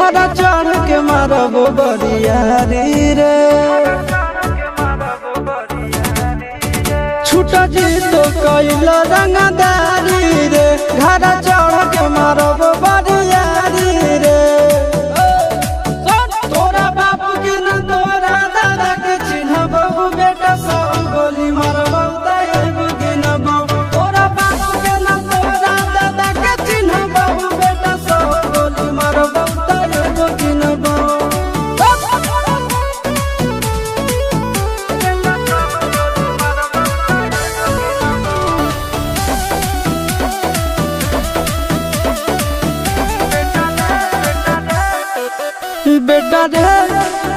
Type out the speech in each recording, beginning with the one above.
घर चढ़ के मारब बरियारी रे छूट जी तो कैल रंगदारी रे घर चढ़ के मारब बरियारी रे तोरा बापू के न तोरा दादा के चिन्हब बेटा सब गोली मारब तैयार गिनब तोरा बापू के न तोरा दादा के चिन्हब बेटा सब गोली मारब तैयार गिनब बेटा रे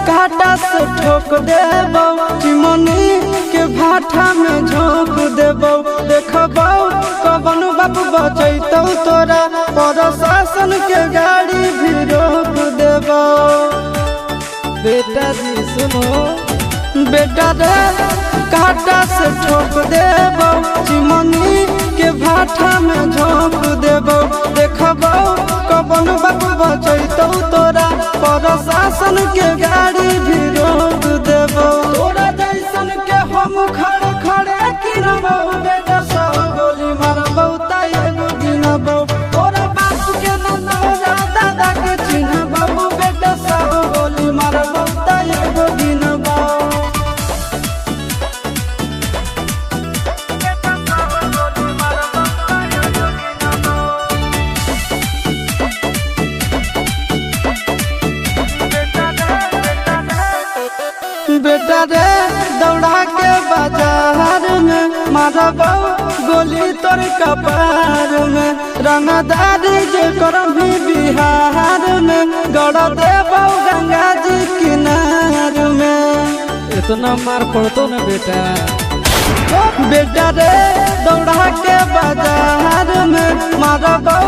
काटा से ठोक देबो चिमनी के भाठा में झोंक देबो देखबो कवन बाप बचैतौ तोरा प्रशासन के गाड़ी भी रोक देबो बेटा जी सुनो बेटा रे काटा से ठोक देबो चिमनी के भाठा में झोंक देबो देखबो कवन बाप बचैतौ तोरा प्रशासन के गाड़ी भी रोक देबो तोरा जैसन के हम खड़े खड़े गिनबो बेटा सब गोली मारबो तैयार गिनबो तोरा बाप के न तोरा दादा के चिन्हबो बेटा सब गोली मारबो तैयार गिनबो बेटा रे दौड़ा के बाजार में मारबो गोली तोर कपार में रंगदारी जे करम भी बिहार में गड़ देबो गंगा जी किनार में इतना मार पड़तो न बेटा बेटा रे दौड़ा के बाजार में मारबो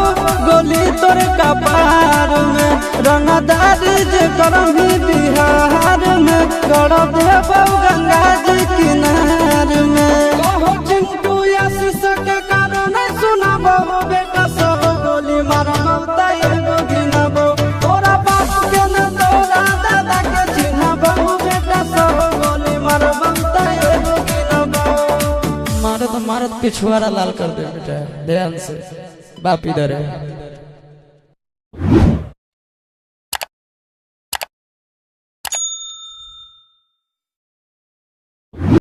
गोली तोर कपार में रंगदारी जे करम भी बिहार में गड़ देबो गंगा जी किनार में कहो चिंटू आशीष के कारण सुनबो बेटा सब गोली मारबो तैयार गिनबो तोरा बाप के न तोरा दादा के चिन्हबो बेटा सब गोली मारबो तैयार गिनबो मारत मारत पिछुआरा लाल कर दे बेटा ध्यान से बाप इधर है।